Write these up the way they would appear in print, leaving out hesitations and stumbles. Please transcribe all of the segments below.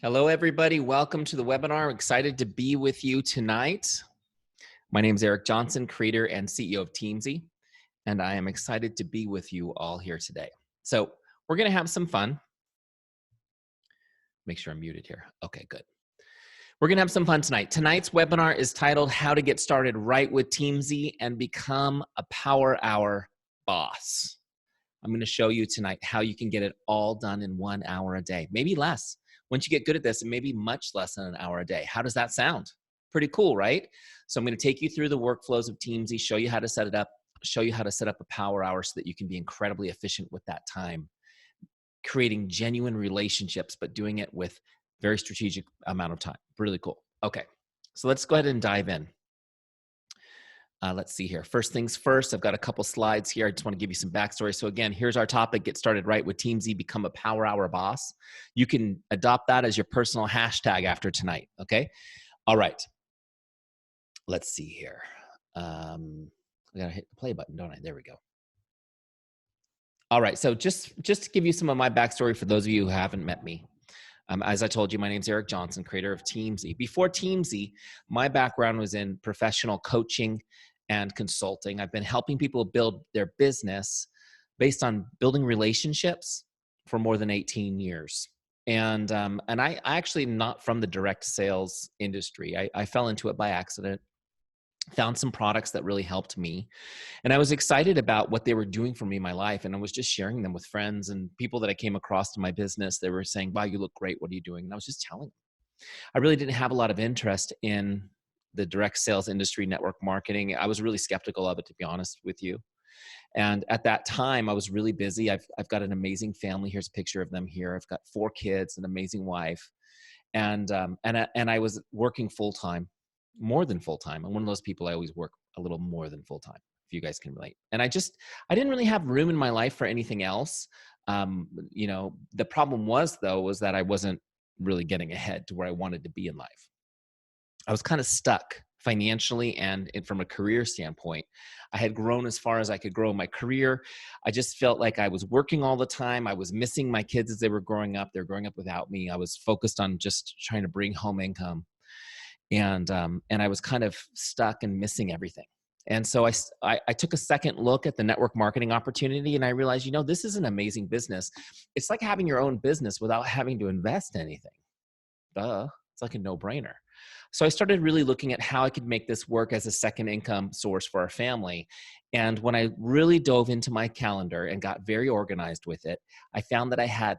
Hello, everybody. Welcome to the webinar. I'm excited to be with you tonight. My name is Eric Johnson, creator and CEO of Teamzy, and I am excited to be with you all here today. So we're going to have some fun. Make sure I'm muted here. Okay, good. We're going to have some fun tonight. Tonight's webinar is titled How to Get Started Right with Teamzy and Become a Power Hour Boss. I'm going to show you tonight how you can get it all done in 1 hour a day, maybe less. Once you get good at this, and maybe much less than an hour a day. How does that sound? Pretty cool, right? So I'm going to take you through the workflows of Teamzy, show you how to set it up, show you how to set up a power hour so that you can be incredibly efficient with that time, creating genuine relationships, but doing it with very strategic amount of time. Really cool. Okay, so let's go ahead and dive in. Let's see here. First things first, I've got a couple slides here. I just want to give you some backstory. So again, here's our topic, get started right with Teamzy, become a power hour boss. You can adopt that as your personal hashtag after tonight, okay? All right, let's see here. I gotta hit the play button, don't I? There we go. All right, so just to give you some of my backstory for those of you who haven't met me. As I told you, my name's Eric Johnson, creator of Teamzy. Before Teamzy, my background was in professional coaching and consulting. I've been helping people build their business based on building relationships for more than 18 years. And I actually am not from the direct sales industry. I fell into it by accident, found some products that really helped me. And I was excited about what they were doing for me in my life. And I was just sharing them with friends and people that I came across in my business. They were saying, wow, you look great. What are you doing? And I was just telling them. I really didn't have a lot of interest in the direct sales industry, network marketing. I was really skeptical of it, to be honest with you. And at that time, I was really busy. I've got an amazing family. Here's a picture of them here. I've got 4 kids, an amazing wife. And I was working full-time, more than full-time. I'm one of those people, I always work a little more than full-time, if you guys can relate. And I didn't really have room in my life for anything else. The problem was that I wasn't really getting ahead to where I wanted to be in life. I was kind of stuck financially and from a career standpoint. I had grown as far as I could grow in my career. I just felt like I was working all the time. I was missing my kids as they were growing up. They're growing up without me. I was focused on just trying to bring home income. And I was kind of stuck and missing everything. And so I took a second look at the network marketing opportunity, and I realized, this is an amazing business. It's like having your own business without having to invest anything. Duh, it's like a no-brainer. So I started really looking at how I could make this work as a second income source for our family. And when I really dove into my calendar and got very organized with it, I found that I had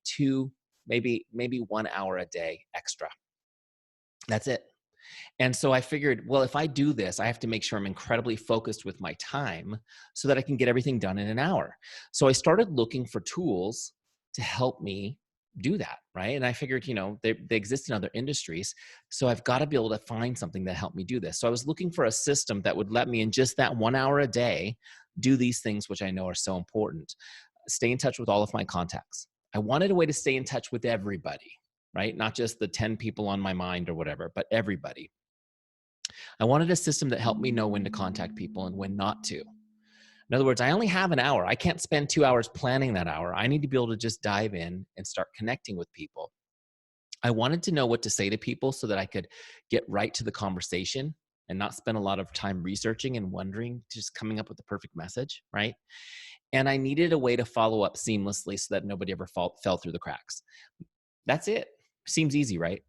2, maybe 1 hour a day extra. That's it. And so I figured, well, if I do this, I have to make sure I'm incredibly focused with my time so that I can get everything done in an hour. So I started looking for tools to help me do that, right? And I figured, they exist in other industries, so I've got to be able to find something that helped me do this. So I was looking for a system that would let me, in just that 1 hour a day, do these things, which I know are so important. Stay in touch with all of my contacts. I wanted a way to stay in touch with everybody, right? Not just the 10 people on my mind or whatever, but everybody. I wanted a system that helped me know when to contact people and when not to. In other words, I only have an hour. I can't spend 2 hours planning that hour. I need to be able to just dive in and start connecting with people. I wanted to know what to say to people so that I could get right to the conversation and not spend a lot of time researching and wondering, just coming up with the perfect message, right? And I needed a way to follow up seamlessly so that nobody ever fell through the cracks. That's it. Seems easy, right?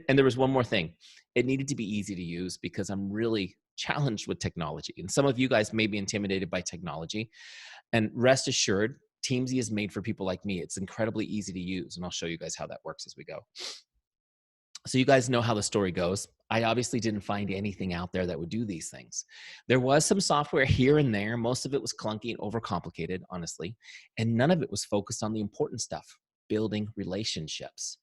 And there was one more thing. It needed to be easy to use because I'm really challenged with technology. And some of you guys may be intimidated by technology. And rest assured, Teamzy is made for people like me. It's incredibly easy to use. And I'll show you guys how that works as we go. So you guys know how the story goes. I obviously didn't find anything out there that would do these things. There was some software here and there. Most of it was clunky and overcomplicated, honestly. And none of it was focused on the important stuff, building relationships.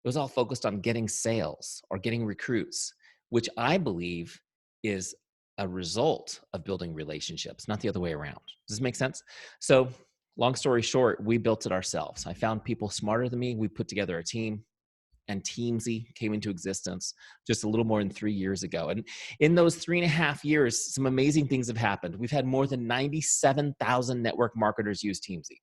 It was all focused on getting sales or getting recruits, which I believe is a result of building relationships, not the other way around. Does this make sense? So long story short, we built it ourselves. I found people smarter than me. We put together a team, and Teamzy came into existence just a little more than 3 years ago. And in those 3.5 years, some amazing things have happened. We've had more than 97,000 network marketers use Teamzy.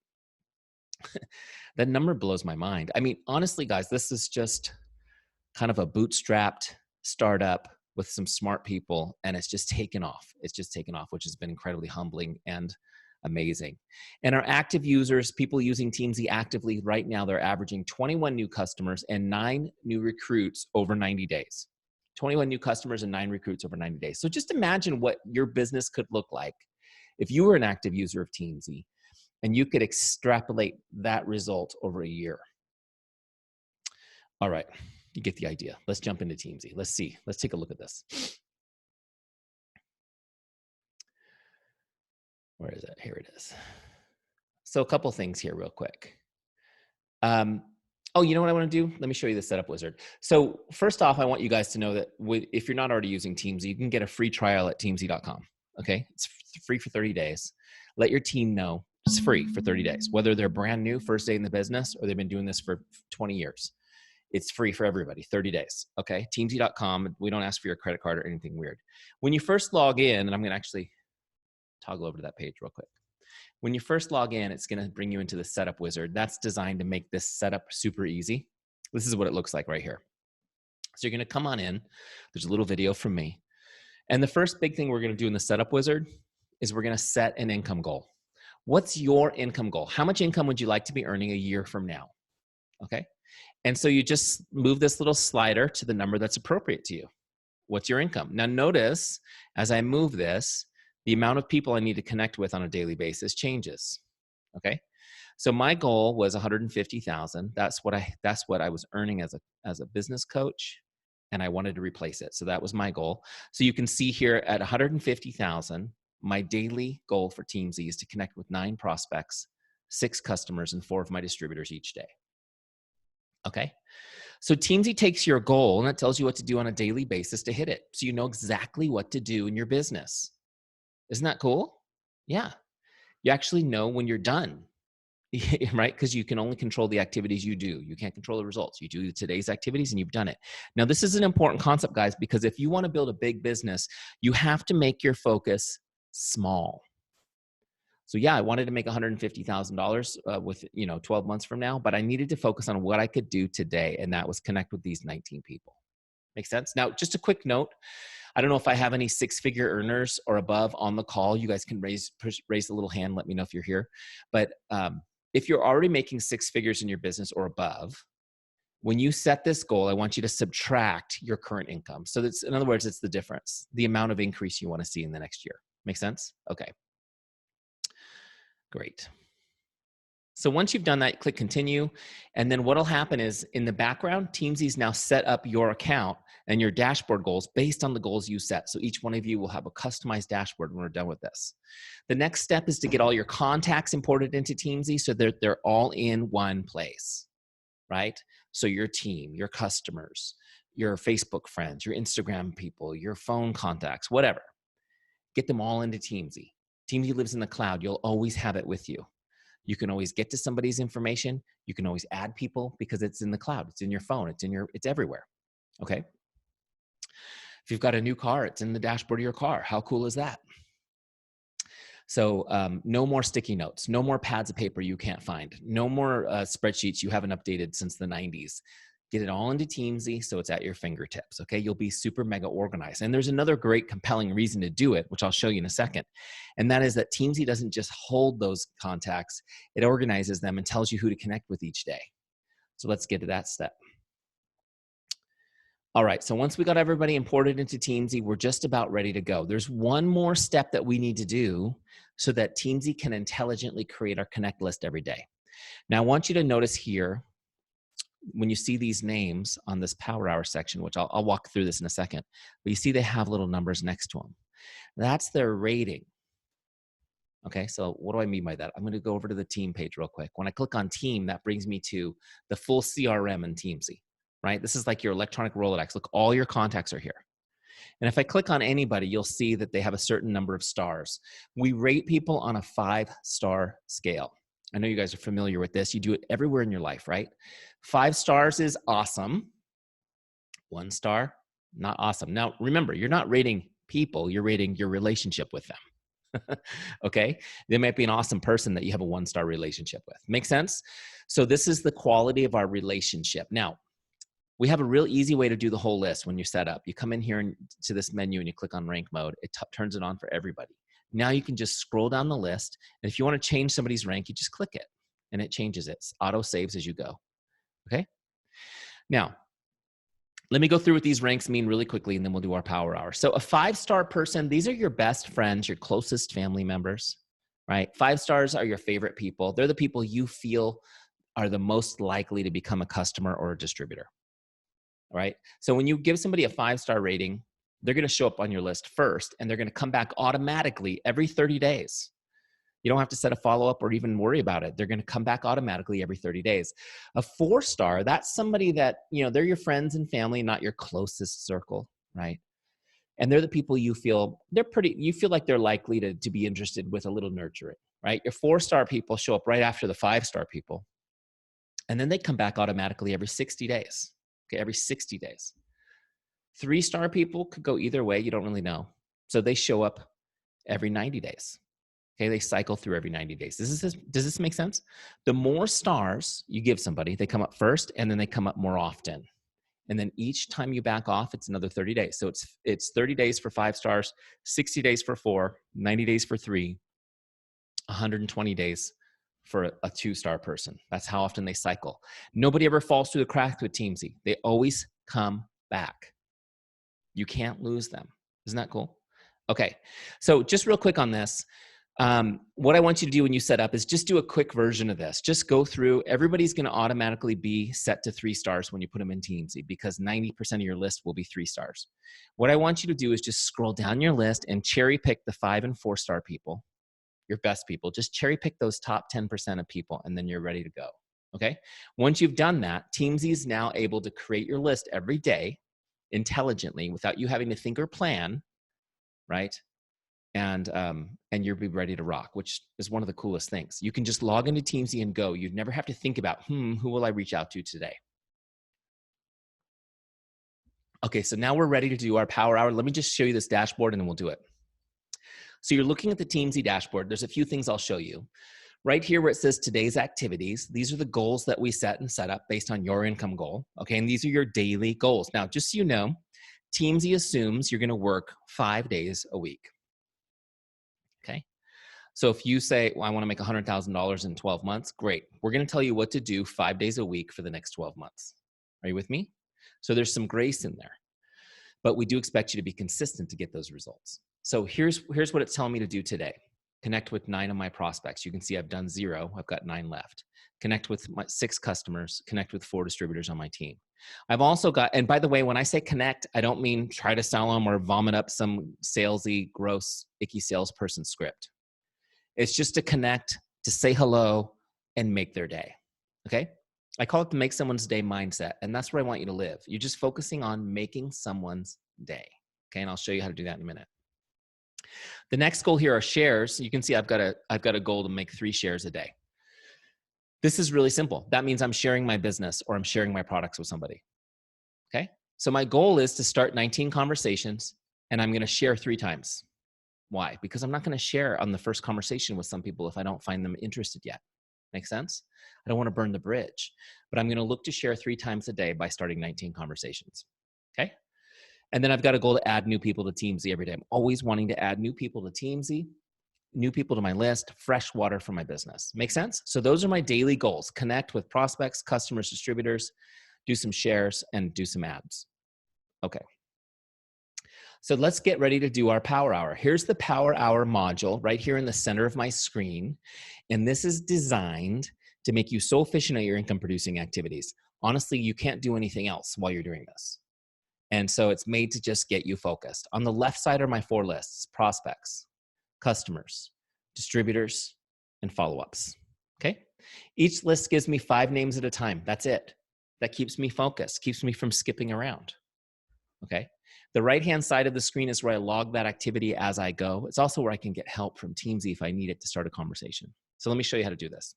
That number blows my mind. I mean, honestly, guys, this is just kind of a bootstrapped startup with some smart people, and it's just taken off. It's just taken off, which has been incredibly humbling and amazing. And our active users, people using Teamzy actively right now, they're averaging 21 new customers and 9 new recruits over 90 days. 21 new customers and 9 recruits over 90 days. So just imagine what your business could look like if you were an active user of Teamzy and you could extrapolate that result over a year. All right, you get the idea. Let's jump into Teamzy. Let's see. Let's take a look at this. Where is it? Here it is. So a couple things here real quick. Oh, you know what I want to do? Let me show you the setup wizard. So first off, I want you guys to know that if you're not already using Teamzy, you can get a free trial at teamzy.com. Okay, it's free for 30 days. Let your team know it's free for 30 days, whether they're brand new, first day in the business, or they've been doing this for 20 years. It's free for everybody, 30 days. Okay, teamzy.com. We don't ask for your credit card or anything weird. When you first log in, and I'm going to actually toggle over to that page real quick. When you first log in, it's going to bring you into the setup wizard. That's designed to make this setup super easy. This is what it looks like right here. So you're going to come on in. There's a little video from me. And the first big thing we're going to do in the setup wizard is we're going to set an income goal. What's your income goal? How much income would you like to be earning a year from now? Okay. And so you just move this little slider to the number that's appropriate to you. What's your income? Now notice as I move this, the amount of people I need to connect with on a daily basis changes. Okay. So my goal was 150,000. That's what I was earning as a business coach, and I wanted to replace it. So that was my goal. So you can see here at 150,000, my daily goal for Teamzy is to connect with 9 prospects, 6 customers, and 4 of my distributors each day. Okay. So Teamzy takes your goal and it tells you what to do on a daily basis to hit it. So you know exactly what to do in your business. Isn't that cool? Yeah. You actually know when you're done, right? Because you can only control the activities you do. You can't control the results. You do today's activities and you've done it. Now, this is an important concept, guys, because if you want to build a big business, you have to make your focus small. So yeah, I wanted to make $150,000 with 12 months from now, but I needed to focus on what I could do today, and that was connect with these 19 people. Make sense? Now, just a quick note. I don't know if I have any 6-figure earners or above on the call. You guys can raise a little hand. Let me know if you're here. But if you're already making 6 figures in your business or above, when you set this goal, I want you to subtract your current income. So that's, in other words, it's the difference, the amount of increase you want to see in the next year. Make sense? Okay. Great. So once you've done that, click continue. And then what'll happen is in the background, Teamzy's now set up your account and your dashboard goals based on the goals you set. So each one of you will have a customized dashboard when we're done with this. The next step is to get all your contacts imported into Teamzy so that they're all in one place, right? So your team, your customers, your Facebook friends, your Instagram people, your phone contacts, whatever. Get them all into Teamzy. Teamzy lives in the cloud. You'll always have it with you. You can always get to somebody's information. You can always add people because it's in the cloud. It's in your phone. It's everywhere. Okay. If you've got a new car, it's in the dashboard of your car. How cool is that? So no more sticky notes, no more pads of paper you can't find, no more spreadsheets you haven't updated since the 90s. Get it all into Teamzy so it's at your fingertips, okay? You'll be super mega organized. And there's another great compelling reason to do it, which I'll show you in a second. And that is that Teamzy doesn't just hold those contacts, it organizes them and tells you who to connect with each day. So let's get to that step. All right, so once we got everybody imported into Teamzy, we're just about ready to go. There's one more step that we need to do so that Teamzy can intelligently create our connect list every day. Now, I want you to notice here, when you see these names on this power hour section, which I'll walk through this in a second, but you see they have little numbers next to them. That's their rating. Okay, so what do I mean by that? I'm gonna go over to the team page real quick. When I click on team, that brings me to the full CRM in Teamzy, right? This is like your electronic Rolodex. Look, all your contacts are here. And if I click on anybody, you'll see that they have a certain number of stars. We rate people on a 5-star scale. I know you guys are familiar with this. You do it everywhere in your life, right? 5 stars is awesome. 1 star, not awesome. Now, remember, you're not rating people, you're rating your relationship with them. Okay. They might be an awesome person that you have a 1-star relationship with. Make sense? So this is the quality of our relationship. Now, we have a real easy way to do the whole list when you set up. You come in here to this menu and you click on rank mode. It turns it on for everybody. Now you can just scroll down the list. And if you want to change somebody's rank, you just click it and it changes it. Auto saves as you go. Okay. Now, let me go through what these ranks mean really quickly, and then we'll do our power hour. So a 5-star person, these are your best friends, your closest family members, right? 5 stars are your favorite people. They're the people you feel are the most likely to become a customer or a distributor, right? So when you give somebody a 5-star rating, they're going to show up on your list first, and they're going to come back automatically every 30 days. You don't have to set a follow-up or even worry about it. They're going to come back automatically every 30 days. A 4-star, that's somebody that, they're your friends and family, not your closest circle, right? And they're the people you feel like they're likely to be interested with a little nurturing, right? Your 4-star people show up right after the 5-star people. And then they come back automatically every 60 days. Okay, every 60 days. 3-star people could go either way. You don't really know. So they show up every 90 days. Okay, they cycle through every 90 days. Does this make sense? The more stars you give somebody, they come up first, and then they come up more often. And then each time you back off, it's another 30 days. So it's 30 days for 5 stars, 60 days for 4, 90 days for 3, 120 days for a 2-star person. That's how often they cycle. Nobody ever falls through the cracks with Teamzy. They always come back. You can't lose them. Isn't that cool? Okay, so just real quick on this. What I want you to do when you set up is just do a quick version of this. Just go through. Everybody's going to automatically be set to 3 stars when you put them in Teamzy, because 90% of your list will be 3 stars. What I want you to do is just scroll down your list and cherry pick the 5 and 4-star people, your best people. Just cherry pick those top 10% of people, and then you're ready to go. Okay. Once you've done that, Teamzy is now able to create your list every day intelligently without you having to think or plan, right? And you'll be ready to rock, which is one of the coolest things. You can just log into Teamzy and go. You'd never have to think about, who will I reach out to today? Okay, so now we're ready to do our power hour. Let me just show you this dashboard and then we'll do it. So you're looking at the Teamzy dashboard. There's a few things I'll show you. Right here where it says today's activities, these are the goals that we set and set up based on your income goal. Okay, and these are your daily goals. Now, just so you know, Teamzy assumes you're gonna work 5 days a week. Okay. So if you say, well, I want to make $100,000 in 12 months, great. We're going to tell you what to do 5 days a week for the next 12 months. Are you with me? So there's some grace in there, but we do expect you to be consistent to get those results. So here's what it's telling me to do today. Connect with 9 of my prospects. You can see I've done 0. I've got 9 left. Connect with my 6 customers. Connect with 4 distributors on my team. I've also got, and by the way, when I say connect, I don't mean try to sell them or vomit up some salesy, gross, icky salesperson script. It's just to connect, to say hello, and make their day, okay? I call it the make someone's day mindset, and that's where I want you to live. You're just focusing on making someone's day, okay? And I'll show you how to do that in a minute. The next goal here are shares. You can see I've got a goal to make 3 shares a day. This is really simple. That means I'm sharing my business or I'm sharing my products with somebody, okay? So my goal is to start 19 conversations, and I'm gonna share 3 times. Why? Because I'm not going to share on the first conversation with some people if I don't find them interested yet. Make sense? I don't want to burn the bridge, but I'm going to look to share 3 times a day by starting 19 conversations. Okay. And then I've got a goal to add new people to Teamzy every day. I'm always wanting to add new people to Teamzy, new people to my list, fresh water for my business. Make sense? So those are my daily goals. Connect with prospects, customers, distributors, do some shares, and do some ads. Okay. So let's get ready to do our power hour. Here's the power hour module right here in the center of my screen. And this is designed to make you so efficient at your income producing activities. Honestly, you can't do anything else while you're doing this. And so it's made to just get you focused. On the left side are my 4 lists: prospects, customers, distributors, and follow-ups. Okay. Each list gives me 5 names at a time. That's it. That keeps me focused, keeps me from skipping around. Okay. The right-hand side of the screen is where I log that activity as I go. It's also where I can get help from Teamzy if I need it to start a conversation. So let me show you how to do this.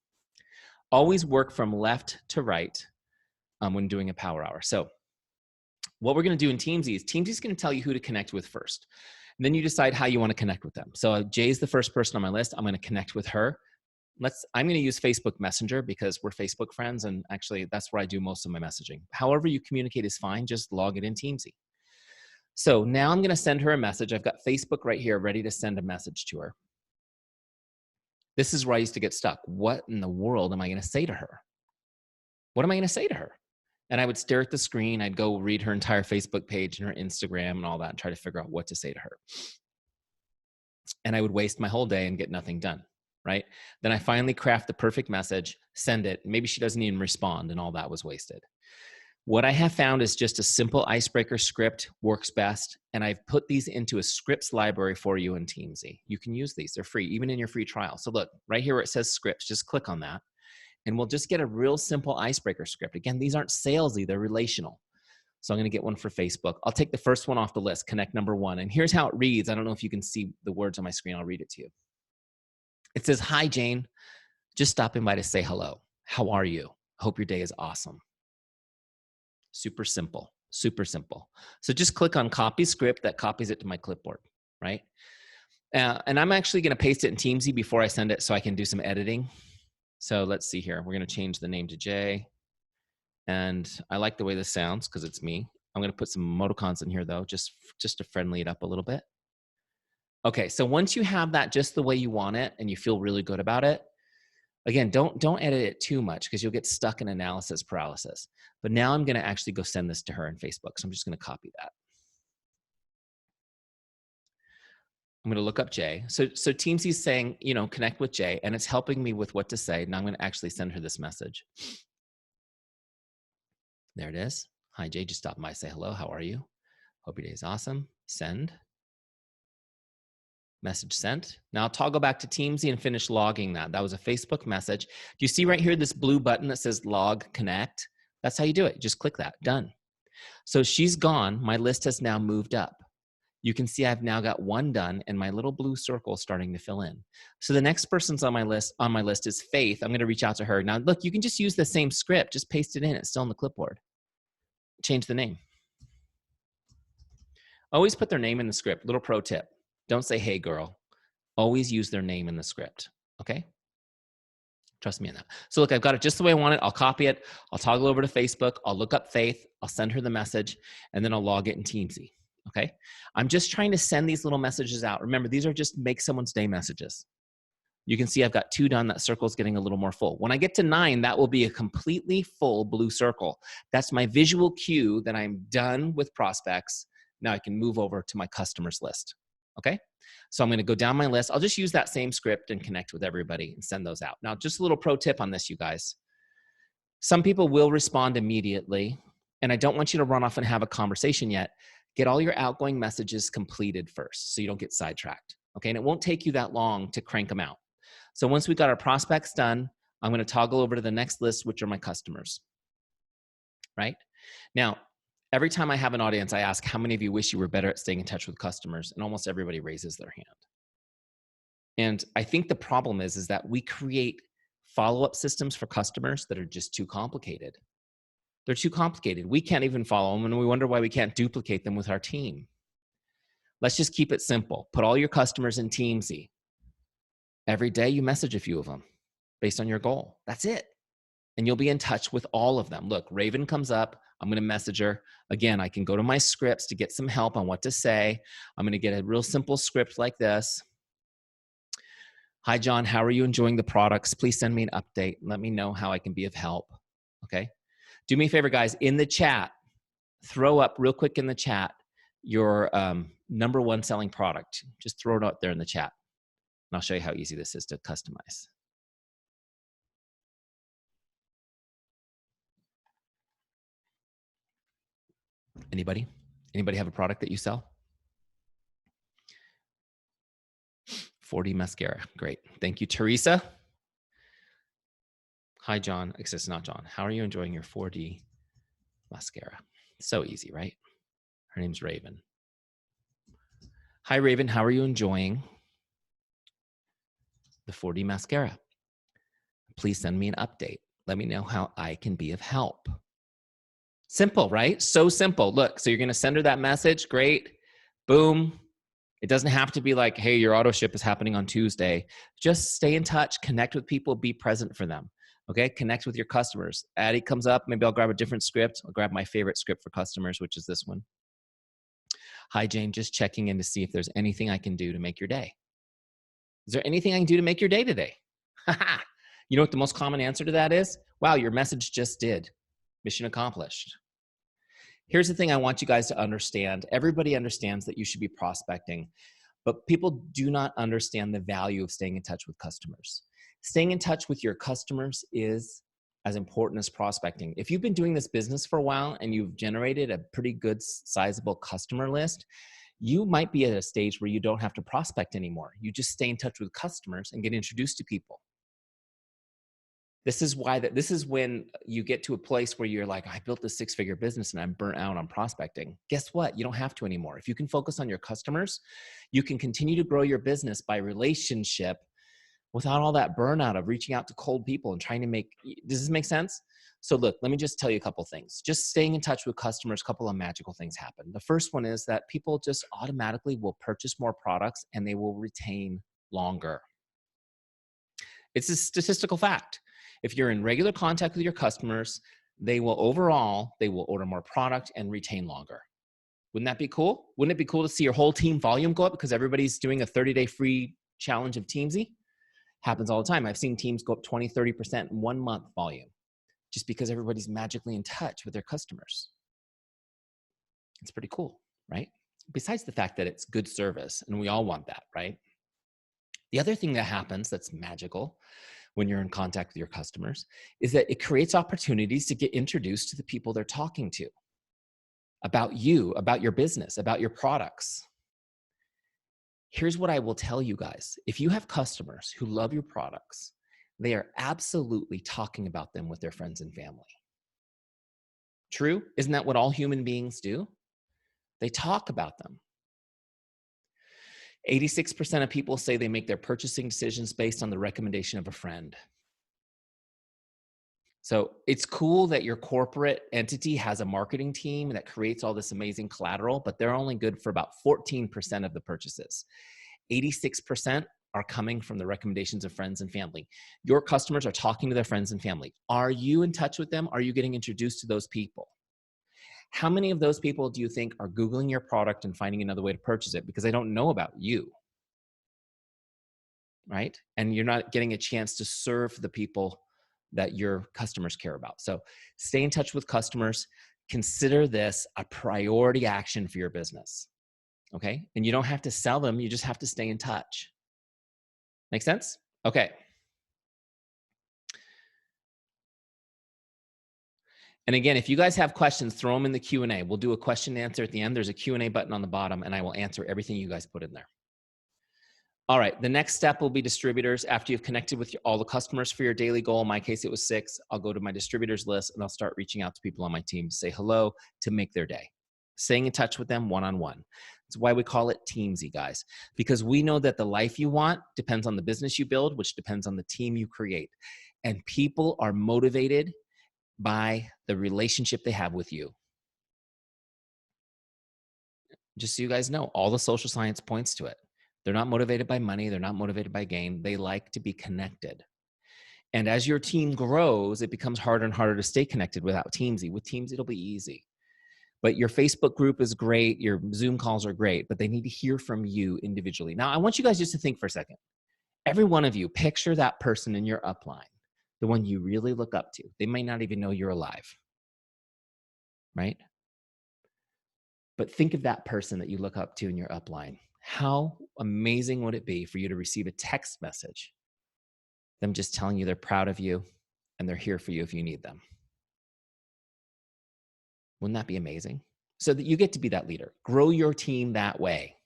Always work from left to right when doing a power hour. So what we're going to do in Teamzy is Teamzy is going to tell you who to connect with first. And then you decide how you want to connect with them. So Jay's the first person on my list. I'm going to connect with her. I'm going to use Facebook Messenger because we're Facebook friends. And actually, that's where I do most of my messaging. However you communicate is fine. Just log it in Teamzy. So now I'm going to send her a message. I've got Facebook right here ready to send a message to her. This is where I used to get stuck. What in the world am I going to say to her? What am I going to say to her? And I would stare at the screen. I'd go read her entire Facebook page and her Instagram and all that and try to figure out what to say to her. And I would waste my whole day and get nothing done, right? Then I finally craft the perfect message, send it. Maybe she doesn't even respond and all that was wasted. What I have found is just a simple icebreaker script works best. And I've put these into a scripts library for you in Teamzy. You can use these. They're free, even in your free trial. So look, right here where it says scripts, just click on that. And we'll just get a real simple icebreaker script. Again, these aren't salesy, they're relational. So I'm going to get one for Facebook. I'll take the first one off the list, connect number 1. And here's how it reads. I don't know if you can see the words on my screen. I'll read it to you. It says, "Hi, Jane. Just stopping by to say hello. How are you? Hope your day is awesome." Super simple, super simple. So just click on copy script. That copies it to my clipboard, right? And I'm actually going to paste it in Teamzy before I send it so I can do some editing. So let's see here. We're going to change the name to Jay. And I like the way this sounds because it's me. I'm going to put some emoticons in here though, just to friendly it up a little bit. Okay, so once you have that just the way you want it and you feel really good about it, again, don't edit it too much because you'll get stuck in analysis paralysis. But now I'm going to actually go send this to her in Facebook. So I'm just going to copy that. I'm going to look up Jay. So Teamzy's saying, connect with Jay, and it's helping me with what to say. Now I'm going to actually send her this message. There it is. "Hi, Jay, just stopped by, say hello. How are you? Hope your day is awesome." Send. Message sent. Now I'll toggle back to Teamzy and finish logging that. That was a Facebook message. Do you see right here this blue button that says log connect? That's how you do it. Just click that. Done. So she's gone. My list has now moved up. You can see I've now got 1 done and my little blue circle is starting to fill in. So the next person's on my list is Faith. I'm going to reach out to her. Now look, you can just use the same script. Just paste it in. It's still in the clipboard. Change the name. Always put their name in the script. Little pro tip. Don't say, "Hey girl." Always use their name in the script. Okay? Trust me on that. So look, I've got it just the way I want it. I'll copy it. I'll toggle over to Facebook. I'll look up Faith. I'll send her the message and then I'll log it in Teamzy. Okay? I'm just trying to send these little messages out. Remember, these are just make someone's day messages. You can see I've got 2 done. That circle's getting a little more full. When I get to 9, that will be a completely full blue circle. That's my visual cue that I'm done with prospects. Now I can move over to my customers list. Okay? So I'm going to go down my list. I'll just use that same script and connect with everybody and send those out. Now, just a little pro tip on this, you guys. Some people will respond immediately, and I don't want you to run off and have a conversation yet. Get all your outgoing messages completed first so you don't get sidetracked. Okay? And it won't take you that long to crank them out. So once we've got our prospects done, I'm going to toggle over to the next list, which are my customers. Right? Now, every time I have an audience, I ask, how many of you wish you were better at staying in touch with customers? And almost everybody raises their hand. And I think the problem is that we create follow-up systems for customers that are just too complicated. They're too complicated. We can't even follow them, and we wonder why we can't duplicate them with our team. Let's just keep it simple. Put all your customers in Teamzy. Every day you message a few of them based on your goal. That's it. And you'll be in touch with all of them. Look, Raven comes up. I'm going to message her. Again, I can go to my scripts to get some help on what to say. I'm going to get a real simple script like this. "Hi, John. How are you enjoying the products? Please send me an update. Let me know how I can be of help." Okay. Do me a favor, guys. In the chat, throw up real quick in the chat your number 1 selling product. Just throw it out there in the chat. And I'll show you how easy this is to customize. Anybody? Anybody have a product that you sell? 4D mascara. Great. Thank you, Teresa. "Hi, John." It's not John. "How are you enjoying your 4D mascara?" So easy, right? Her name's Raven. "Hi, Raven. How are you enjoying the 4D mascara? Please send me an update. Let me know how I can be of help." Simple, right? So simple. Look, so you're going to send her that message. Great. Boom. It doesn't have to be like, hey, your auto ship is happening on Tuesday. Just stay in touch, connect with people, be present for them. Okay, connect with your customers. Addie comes up, maybe I'll grab a different script. I'll grab my favorite script for customers, which is this one. Hi, Jane, just checking in to see if there's anything I can do to make your day. Is there anything I can do to make your day today? You know what the most common answer to that is? Wow, your message just did. Mission accomplished. Here's the thing I want you guys to understand. Everybody understands that you should be prospecting, but people do not understand the value of staying in touch with customers. Staying in touch with your customers is as important as prospecting. If you've been doing this business for a while and you've generated a pretty good sizable customer list, you might be at a stage where you don't have to prospect anymore. You just stay in touch with customers and get introduced to people. This is when you get to a place where you're like, I built this 6-figure business and I'm burnt out on prospecting. Guess what? You don't have to anymore. If you can focus on your customers, you can continue to grow your business by relationship without all that burnout of reaching out to cold people and trying to make, does this make sense? So look, let me just tell you a couple things. Just staying in touch with customers, a couple of magical things happen. The first one is that people just automatically will purchase more products and they will retain longer. It's a statistical fact. If you're in regular contact with your customers, they will order more product and retain longer. Wouldn't that be cool? Wouldn't it be cool to see your whole team volume go up because everybody's doing a 30-day free challenge of Teamzy? Happens all the time. I've seen teams go up 20, 30% in 1 month volume just because everybody's magically in touch with their customers. It's pretty cool, right? Besides the fact that it's good service, and we all want that, right? The other thing that happens that's magical when you're in contact with your customers is that it creates opportunities to get introduced to the people they're talking to about you, about your business, about your products. Here's what I will tell you guys. If you have customers who love your products, they are absolutely talking about them with their friends and family. True? Isn't that what all human beings do? They talk about them. 86% of people say they make their purchasing decisions based on the recommendation of a friend. So it's cool that your corporate entity has a marketing team that creates all this amazing collateral, but they're only good for about 14% of the purchases. 86% are coming from the recommendations of friends and family. Your customers are talking to their friends and family. Are you in touch with them? Are you getting introduced to those people? How many of those people do you think are Googling your product and finding another way to purchase it because they don't know about you, right? And you're not getting a chance to serve the people that your customers care about. So stay in touch with customers. Consider this a priority action for your business, okay? And you don't have to sell them. You just have to stay in touch. Make sense? Okay. And again, if you guys have questions, throw them in the Q&A. We'll do a question and answer at the end. There's a Q&A button on the bottom, and I will answer everything you guys put in there. All right, the next step will be distributors. After you've connected with all the customers for your daily goal, in my case, it was 6. I'll go to my distributors list, and I'll start reaching out to people on my team to say hello, to make their day. Staying in touch with them one-on-one. That's why we call it Teamzy, guys, because we know that the life you want depends on the business you build, which depends on the team you create. And people are motivated by the relationship they have with you. Just so you guys know, all the social science points to it. They're not motivated by money. They're not motivated by gain. They like to be connected. And as your team grows, it becomes harder and harder to stay connected without Teamzy. With Teamzy, it'll be easy. But your Facebook group is great. Your Zoom calls are great, but they need to hear from you individually. Now, I want you guys just to think for a second. Every one of you, picture that person in your upline, the one you really look up to. They may not even know you're alive, right? But think of that person that you look up to in your upline. How amazing would it be for you to receive a text message, them just telling you they're proud of you and they're here for you if you need them? Wouldn't that be amazing? So that you get to be that leader. Grow your team that way.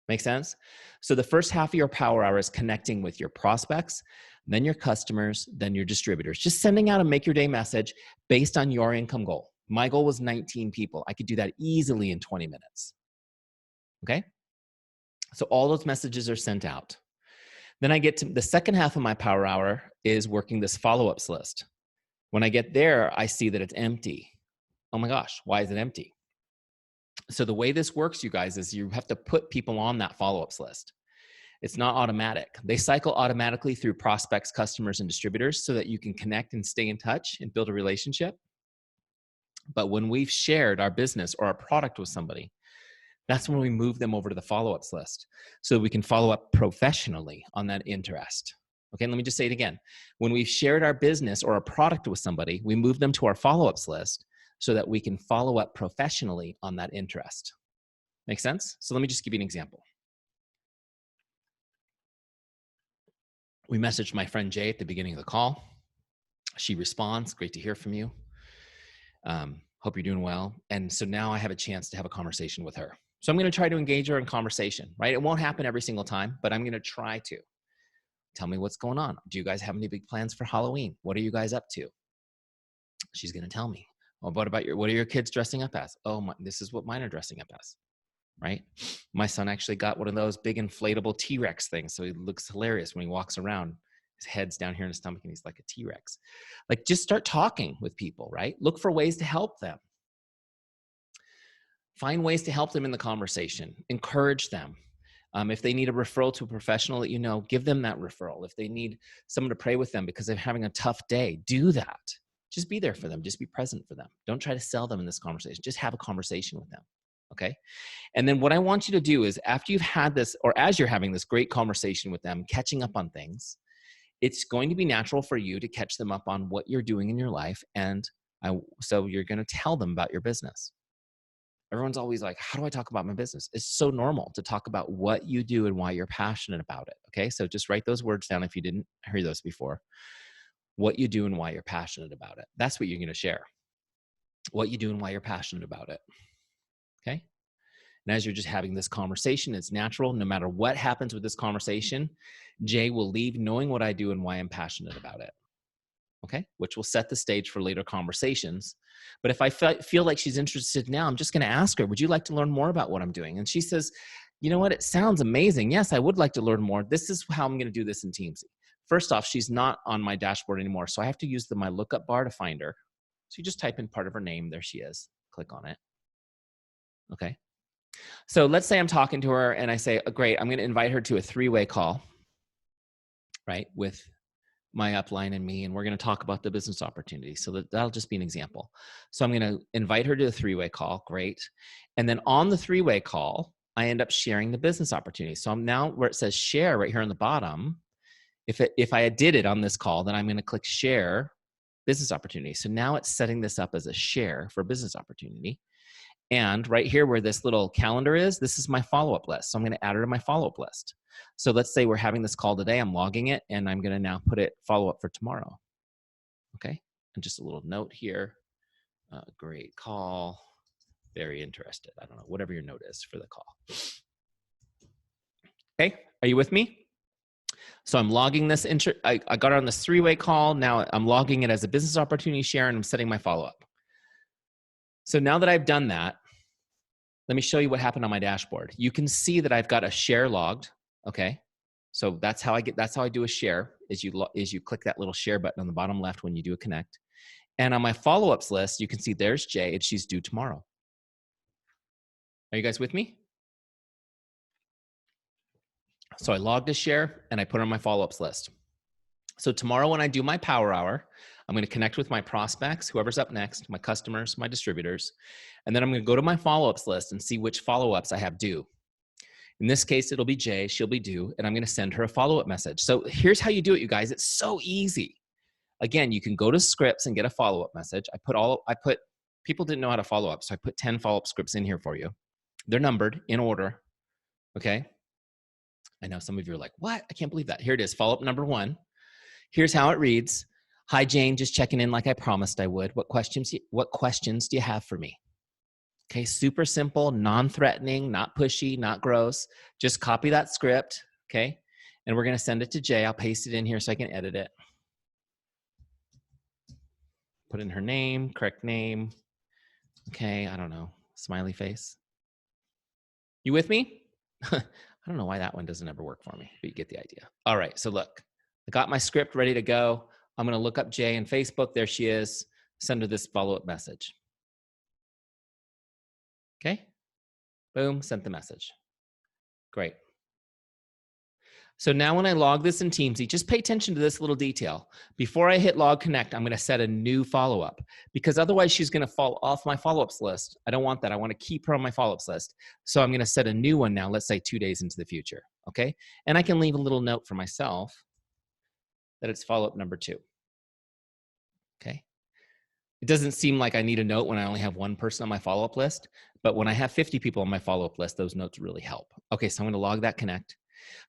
Make sense? So the first half of your power hour is connecting with your prospects, then your customers, then your distributors. Just sending out a make your day message based on your income goal. My goal was 19 people. I could do that easily in 20 minutes. Okay? So all those messages are sent out. Then I get to the second half of my power hour is working this follow-ups list. When I get there, I see that it's empty. Oh my gosh, why is it empty? So the way this works, you guys, is you have to put people on that follow-ups list. It's not automatic. They cycle automatically through prospects, customers, and distributors so that you can connect and stay in touch and build a relationship. But when we've shared our business or our product with somebody, that's when we move them over to the follow-ups list so we can follow up professionally on that interest. Okay, let me just say it again. When we've shared our business or a product with somebody, we move them to our follow-ups list so that we can follow up professionally on that interest. Make sense? So let me just give you an example. We messaged my friend Jay at the beginning of the call. She responds, great to hear from you. Hope you're doing well. And so now I have a chance to have a conversation with her. So I'm going to try to engage her in conversation, right? It won't happen every single time, but I'm going to try to. Tell me what's going on. Do you guys have any big plans for Halloween? What are you guys up to? She's going to tell me. Well, what are your kids dressing up as? Oh, this is what mine are dressing up as, right? My son actually got one of those big inflatable T-Rex things. So he looks hilarious when he walks around. His head's down here in his stomach and he's like a T-Rex. Like, just start talking with people, right? Look for ways to help them. Find ways to help them in the conversation. Encourage them. If they need a referral to a professional that you know, give them that referral. If they need someone to pray with them because they're having a tough day, do that. Just be there for them. Just be present for them. Don't try to sell them in this conversation. Just have a conversation with them, okay? And then what I want you to do is, after you've had this, or as you're having this great conversation with them, catching up on things, it's going to be natural for you to catch them up on what you're doing in your life. And so you're going to tell them about your business. Everyone's always like, how do I talk about my business? It's so normal to talk about what you do and why you're passionate about it. Okay. So just write those words down if you didn't hear those before. What you do and why you're passionate about it. That's what you're going to share. What you do and why you're passionate about it. Okay. And as you're just having this conversation, it's natural. No matter what happens with this conversation, Jay will leave knowing what I do and why I'm passionate about it. Okay, which will set the stage for later conversations. But if I feel like she's interested now, I'm just going to ask her, would you like to learn more about what I'm doing? And she says, you know what, it sounds amazing. Yes, I would like to learn more. This is how I'm going to do this in Teamzy. First off, she's not on my dashboard anymore, so I have to use my lookup bar to find her. So you just type in part of her name. There she is. Click on it. Okay. So let's say I'm talking to her and I say, oh, great, I'm going to invite her to a 3-way call, right, with my upline and me, and we're going to talk about the business opportunity. So that'll just be an example. So I'm going to invite her to a 3-way call. Great. And then on the 3-way call, I end up sharing the business opportunity. So I'm now where it says share right here on the bottom. If I did it on this call, then I'm going to click share business opportunity. So now it's setting this up as a share for business opportunity. And right here where this little calendar is, this is my follow-up list. So I'm going to add her to my follow-up list. So let's say we're having this call today. I'm logging it, and I'm going to now put it follow-up for tomorrow. Okay. And just a little note here. Great call. Very interested. I don't know, whatever your note is for the call. Okay. Are you with me? So I'm logging this. I got her on this 3-way call. Now I'm logging it as a business opportunity share, and I'm setting my follow-up. So now that I've done that, let me show you what happened on my dashboard. You can see that I've got a share logged. Okay. So that's how I do a share, is you click that little share button on the bottom left when you do a connect. And on my follow-ups list, you can see there's Jay, and she's due tomorrow. Are you guys with me? So I logged a share and I put it on my follow-ups list. So tomorrow when I do my power hour, I'm going to connect with my prospects, whoever's up next, my customers, my distributors, and then I'm going to go to my follow-ups list and see which follow-ups I have due. In this case, it'll be Jay. She'll be due, and I'm going to send her a follow-up message. So here's how you do it, you guys. It's so easy. Again, you can go to scripts and get a follow-up message. People didn't know how to follow up, so I put 10 follow-up scripts in here for you. They're numbered in order, okay? I know some of you are like, what? I can't believe that. Here it is, follow-up number 1. Here's how it reads. Hi, Jane, just checking in like I promised I would. What questions do you have for me? Okay, super simple, non-threatening, not pushy, not gross. Just copy that script, okay? And we're gonna send it to Jay. I'll paste it in here so I can edit it. Put in her name, correct name. Okay, I don't know, smiley face. You with me? I don't know why that one doesn't ever work for me, but you get the idea. All right, so look, I got my script ready to go. I'm gonna look up Jay on Facebook. There she is. Send her this follow-up message. Okay, Boom, sent the message. Great. So now when I log this in Teamzy, just pay attention to this little detail. Before I hit log connect, I'm going to set a new follow-up because otherwise she's going to fall off my follow-ups list. I don't want that. I want to keep her on my follow-ups list. So I'm going to set a new one now, let's say 2 days into the future. Okay. And I can leave a little note for myself that it's follow-up number 2. Okay. It doesn't seem like I need a note when I only have one person on my follow-up list, but when I have 50 people on my follow-up list, those notes really help. Okay, so I'm going to log that connect.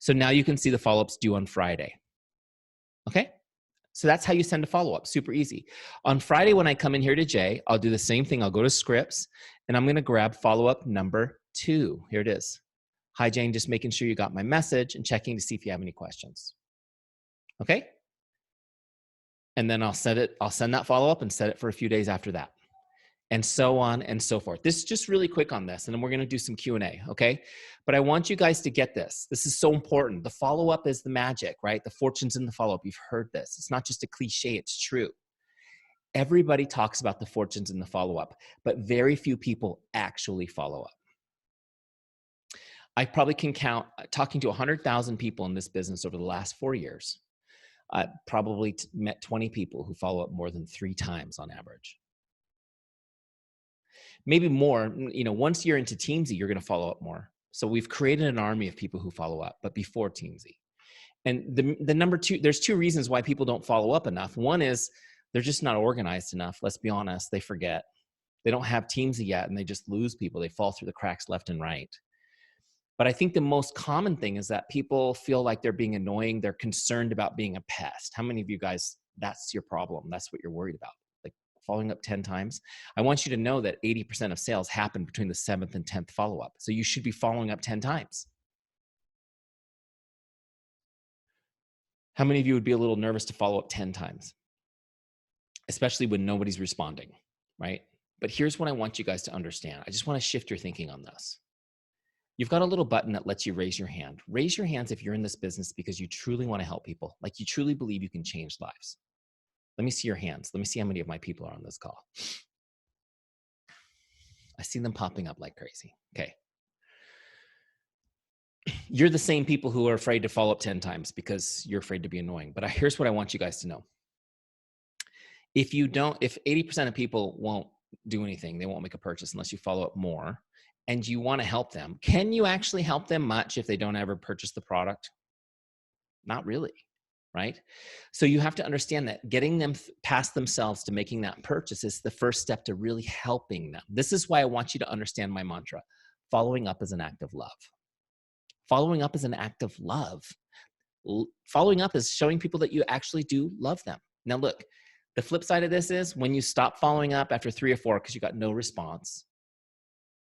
So now you can see the follow-ups due on Friday. Okay, so that's how you send a follow-up, super easy. On Friday, when I come in here to Jay, I'll do the same thing. I'll go to scripts, and I'm going to grab follow-up number 2. Here it is. Hi, Jane, just making sure you got my message and checking to see if you have any questions. Okay? And then I'll send that follow-up and set it for a few days after that. And so on and so forth. This is just really quick on this, and then we're going to do some Q&A, okay? But I want you guys to get this. This is so important. The follow-up is the magic, right? The fortune's in the follow-up. You've heard this. It's not just a cliche. It's true. Everybody talks about the fortunes in the follow-up, but very few people actually follow up. I probably can count, talking to 100,000 people in this business over the last 4 years, I probably met 20 people who follow up more than 3 times on average. Maybe more, once you're into Teamzy, you're going to follow up more. So we've created an army of people who follow up, but before Teamzy. And the number 2, there's 2 reasons why people don't follow up enough. One is they're just not organized enough. Let's be honest. They forget. They don't have Teamzy yet, and they just lose people. They fall through the cracks left and right. But I think the most common thing is that people feel like they're being annoying. They're concerned about being a pest. How many of you guys, that's your problem? That's what you're worried about. Like following up 10 times. I want you to know that 80% of sales happen between the 7th and 10th follow-up. So you should be following up 10 times. How many of you would be a little nervous to follow up 10 times? Especially when nobody's responding, right? But here's what I want you guys to understand. I just want to shift your thinking on this. You've got a little button that lets you raise your hand. Raise your hands if you're in this business because you truly want to help people, like you truly believe you can change lives. Let me see your hands. Let me see how many of my people are on this call. I see them popping up like crazy. Okay. You're the same people who are afraid to follow up 10 times because you're afraid to be annoying. But here's what I want you guys to know. If 80% of people won't do anything, they won't make a purchase unless you follow up more, and you want to help them, can you actually help them much if they don't ever purchase the product? Not really, right? So you have to understand that getting them past themselves to making that purchase is the first step to really helping them. This is why I want you to understand my mantra. Following up is an act of love. Following up is an act of love. Following up is showing people that you actually do love them. Now look, the flip side of this is when you stop following up after 3 or 4 because you got no response,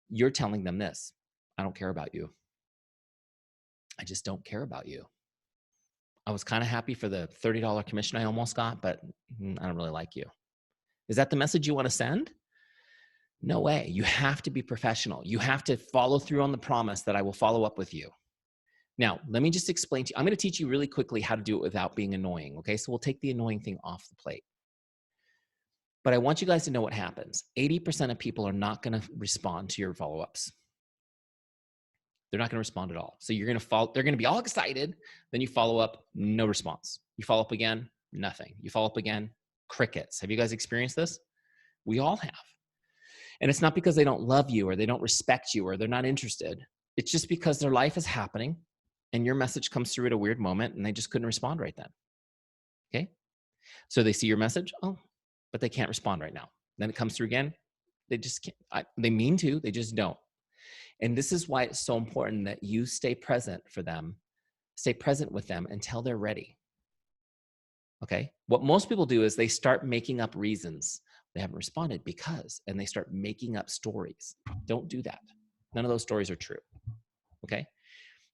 you're telling them this: I don't care about you. I just don't care about you. I was kind of happy for the $30 commission I almost got, but I don't really like you. Is that the message you want to send? No way. You have to be professional. You have to follow through on the promise that I will follow up with you. Now, let me just explain to you. I'm going to teach you really quickly how to do it without being annoying. Okay. So we'll take the annoying thing off the plate. But I want you guys to know what happens. 80% of people are not going to respond to your follow-ups. They're not going to respond at all. So they're going to be all excited. Then you follow up, no response. You follow up again, nothing. You follow up again, crickets. Have you guys experienced this? We all have. And it's not because they don't love you or they don't respect you or they're not interested. It's just because their life is happening and your message comes through at a weird moment and they just couldn't respond right then. Okay. So they see your message, but they can't respond right now. Then it comes through again. They just can't. They mean to, they just don't. And this is why it's so important that you stay present for them, stay present with them until they're ready. Okay. What most people do is they start making up reasons they haven't responded because, and they start making up stories. Don't do that. None of those stories are true. Okay.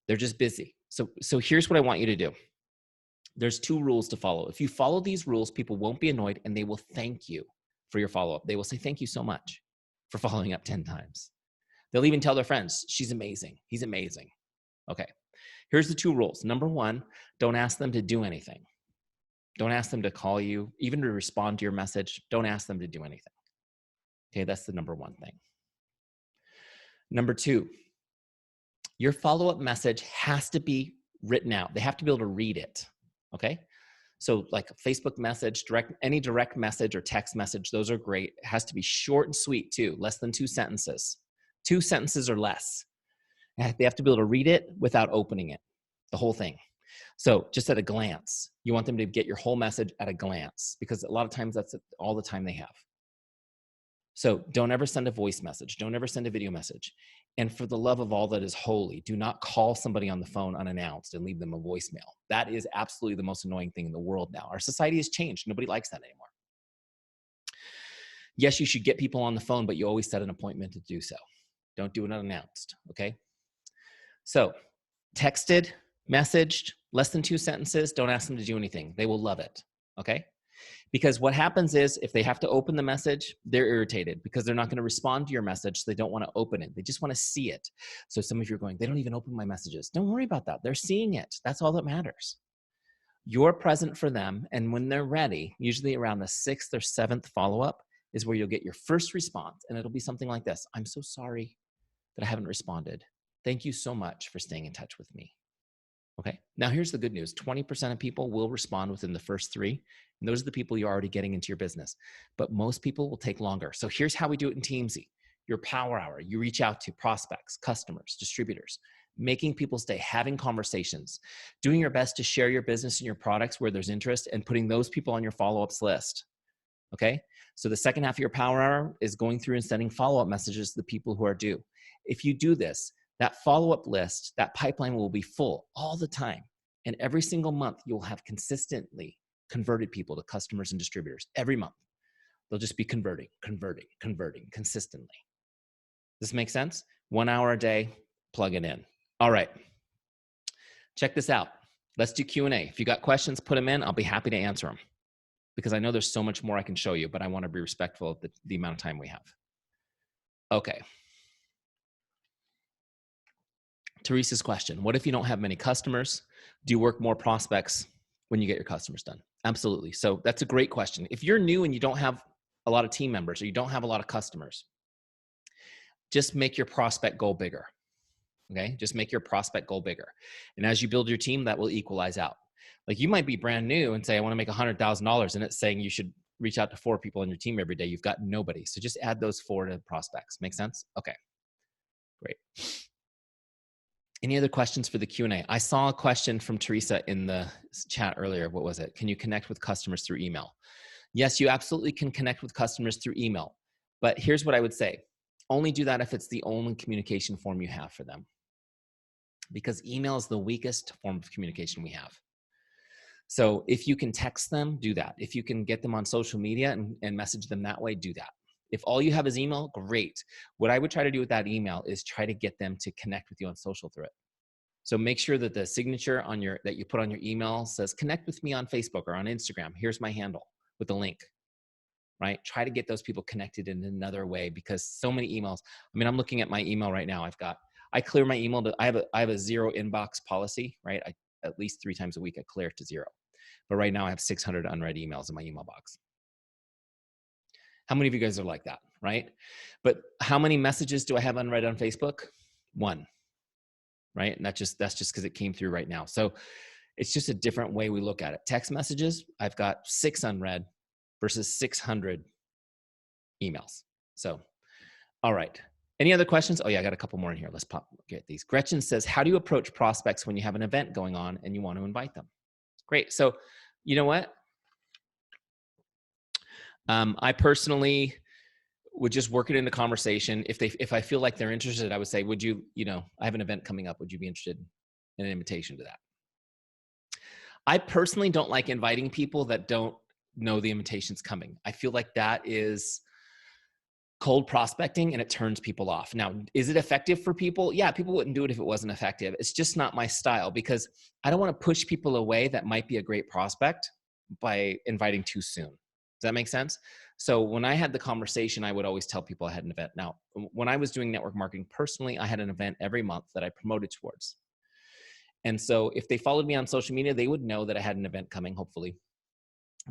They're just busy. So here's what I want you to do. There's 2 rules to follow. If you follow these rules, people won't be annoyed and they will thank you for your follow-up. They will say, thank you so much for following up 10 times. They'll even tell their friends, she's amazing. He's amazing. Okay. Here's the 2 rules. Number 1, don't ask them to do anything. Don't ask them to call you, even to respond to your message. Don't ask them to do anything. Okay. That's the number 1 thing. Number 2, Your follow-up message has to be written out. They have to be able to read it, okay? So like a Facebook message, any direct message or text message, those are great. It has to be short and sweet too, less than 2 sentences. 2 sentences or less. They have to be able to read it without opening it, the whole thing. So just at a glance, you want them to get your whole message at a glance, because a lot of times that's all the time they have. So don't ever send a voice message. Don't ever send a video message. And for the love of all that is holy, do not call somebody on the phone unannounced and leave them a voicemail. That is absolutely the most annoying thing in the world now. Our society has changed. Nobody likes that anymore. Yes, you should get people on the phone, but you always set an appointment to do so. Don't do it unannounced, okay? So texted, messaged, less than 2 sentences, don't ask them to do anything. They will love it, okay? Because what happens is if they have to open the message, they're irritated because they're not going to respond to your message. So they don't want to open it. They just want to see it. So some of you are going, they don't even open my messages. Don't worry about that. They're seeing it. That's all that matters. You're present for them. And when they're ready, usually around the 6th or 7th follow-up is where you'll get your first response. And it'll be something like this. I'm so sorry that I haven't responded. Thank you so much for staying in touch with me. Okay, now here's the good news. 20% of people will respond within the first 3. And those are the people you're already getting into your business. But most people will take longer. So here's how we do it in Teamzy. Your power hour, you reach out to prospects, customers, distributors, making people stay, having conversations, doing your best to share your business and your products where there's interest, and putting those people on your follow-ups list. Okay, so the second half of your power hour is going through and sending follow-up messages to the people who are due. If you do this, that follow-up list, that pipeline will be full all the time. And every single month, you'll have consistently converted people to customers and distributors. Every month, they'll just be converting consistently. Does this make sense? 1 hour a day, plug it in. All right, check this out. Let's do Q&A. If you got questions, put them in. I'll be happy to answer them, because I know there's so much more I can show you, but I want to be respectful of the amount of time we have. Okay. Teresa's question, what if you don't have many customers? Do you work more prospects when you get your customers done? Absolutely. So that's a great question. If you're new and you don't have a lot of team members or you don't have a lot of customers, just make your prospect goal bigger. Okay. Just make your prospect goal bigger. And as you build your team, that will equalize out. Like you might be brand new and say, I want to make $100,000, and it's saying you should reach out to 4 people on your team every day. You've got nobody. So just add those 4 to prospects. Make sense? Okay, great. Any other questions for the Q&A? I saw a question from Teresa in the chat earlier. What was it? Can you connect with customers through email? Yes, you absolutely can connect with customers through email. But here's what I would say. Only do that if it's the only communication form you have for them. Because email is the weakest form of communication we have. So if you can text them, do that. If you can get them on social media and message them that way, do that. If all you have is email, great. What I would try to do with that email is try to get them to connect with you on social through it. So make sure that the signature on that you put on your email says, connect with me on Facebook or on Instagram. Here's my handle with the link, right? Try to get those people connected in another way, because so many emails. I mean, I'm looking at my email right now. I clear my email. I have a 0 inbox policy, right? At least 3 times a week, I clear it to 0. But right now I have 600 unread emails in my email box. How many of you guys are like that, right? But how many messages do I have unread on Facebook? 1, right? And that's just because it came through right now. So it's just a different way we look at it. Text messages, I've got 6 unread versus 600 emails. So, all right. Any other questions? Oh yeah, I got a couple more in here. Let's get these. Gretchen says, how do you approach prospects when you have an event going on and you want to invite them? Great. So you know what? I personally would just work it into conversation. If I feel like they're interested, I would say, would you, I have an event coming up. Would you be interested in an invitation to that? I personally don't like inviting people that don't know the invitation's coming. I feel like that is cold prospecting and it turns people off. Now, is it effective for people? Yeah, people wouldn't do it if it wasn't effective. It's just not my style, because I don't want to push people away that might be a great prospect by inviting too soon. Does that make sense? So when I had the conversation, I would always tell people I had an event. Now, when I was doing network marketing personally, I had an event every month that I promoted towards. And so if they followed me on social media, they would know that I had an event coming, hopefully.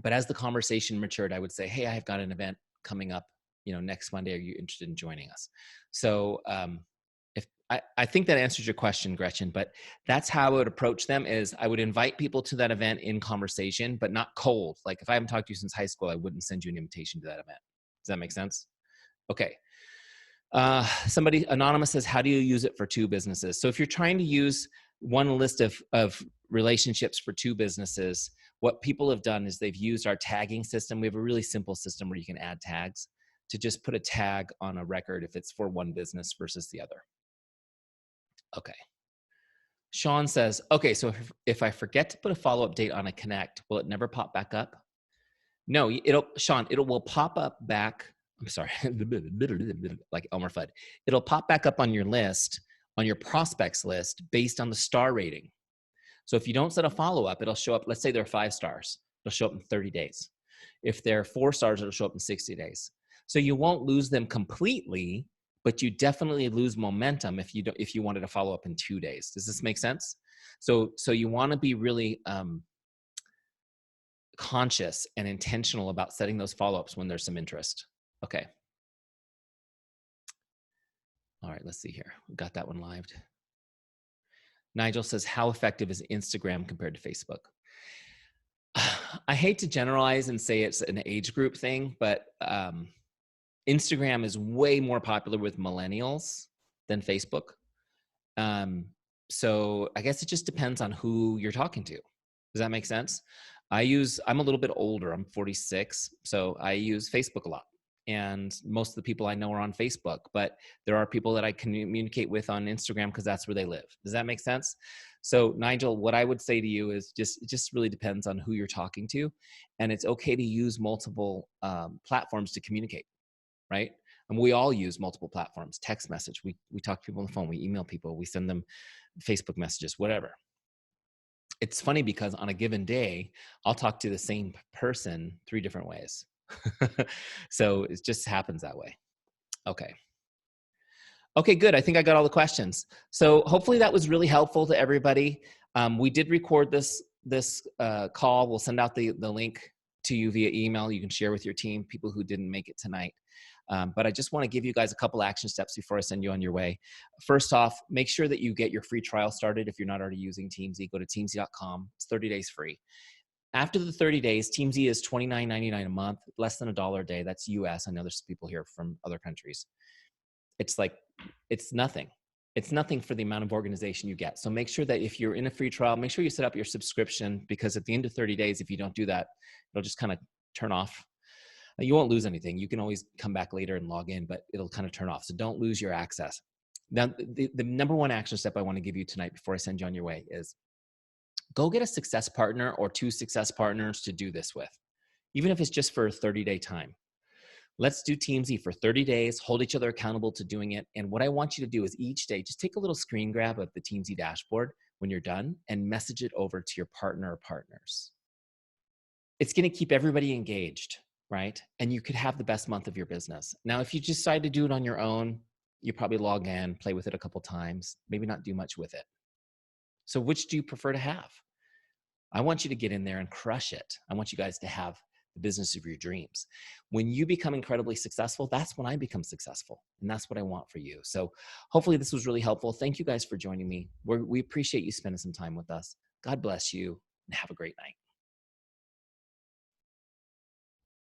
But as the conversation matured, I would say, hey, I've got an event coming up, next Monday. Are you interested in joining us? So if I think that answers your question, Gretchen, but that's how I would approach them is I would invite people to that event in conversation, but not cold. Like if I haven't talked to you since high school, I wouldn't send you an invitation to that event. Does that make sense? Okay. Somebody anonymous says, how do you use it for two businesses? So if you're trying to use one list of relationships for two businesses, what people have done is they've used our tagging system. We have a really simple system where you can add tags to just put a tag on a record if it's for one business versus the other. Okay. Sean says, okay, so if I forget to put a follow-up date on a connect, will it never pop back up? No, Sean, it will pop up back. I'm sorry, like Elmer Fudd. It'll pop back up on your list, on your prospects list based on the star rating. So if you don't set a follow-up, it'll show up, let's say they're 5 stars. It'll show up in 30 days. If they're 4 stars, it'll show up in 60 days. So you won't lose them completely, but you definitely lose momentum if you wanted to follow up in 2 days. Does this make sense? So you want to be really conscious and intentional about setting those follow-ups when there's some interest. Okay. All right, let's see here. We got that one live. Nigel says, how effective is Instagram compared to Facebook? I hate to generalize and say it's an age group thing, but Instagram is way more popular with millennials than Facebook. So I guess it just depends on who you're talking to. Does that make sense? I'm a little bit older. I'm 46. So I use Facebook a lot. And most of the people I know are on Facebook, but there are people that I communicate with on Instagram because that's where they live. Does that make sense? So Nigel, what I would say to you is it just really depends on who you're talking to. And it's okay to use multiple platforms to communicate, right? And we all use multiple platforms, text message. We talk to people on the phone, we email people, we send them Facebook messages, whatever. It's funny because on a given day, I'll talk to the same person 3 different ways. So it just happens that way. Okay. Okay, good. I think I got all the questions. So hopefully that was really helpful to everybody. We did record this call. We'll send out the link to you via email. You can share with your team, people who didn't make it tonight. But I just want to give you guys a couple action steps before I send you on your way. First off, make sure that you get your free trial started. If you're not already using Teamzy, go to teamzy.com. It's 30 days free. After the 30 days, Teamzy is $29.99 a month, less than $1 a day. That's US. I know there's people here from other countries. It's nothing. It's nothing for the amount of organization you get. So make sure that if you're in a free trial, make sure you set up your subscription, because at the end of 30 days, if you don't do that, it'll just kind of turn off. You won't lose anything. You can always come back later and log in, but it'll kind of turn off. So don't lose your access. Now, the number one action step I want to give you tonight before I send you on your way is go get a success partner or 2 success partners to do this with, even if it's just for a 30-day time. Let's do Teamzy for 30 days, hold each other accountable to doing it. And what I want you to do is each day, just take a little screen grab of the Teamzy dashboard when you're done and message it over to your partner or partners. It's going to keep everybody engaged, right? And you could have the best month of your business. Now, if you decide to do it on your own, you probably log in, play with it a couple times, maybe not do much with it. So which do you prefer to have? I want you to get in there and crush it. I want you guys to have the business of your dreams. When you become incredibly successful, that's when I become successful. And that's what I want for you. So hopefully this was really helpful. Thank you guys for joining me. We appreciate you spending some time with us. God bless you and have a great night.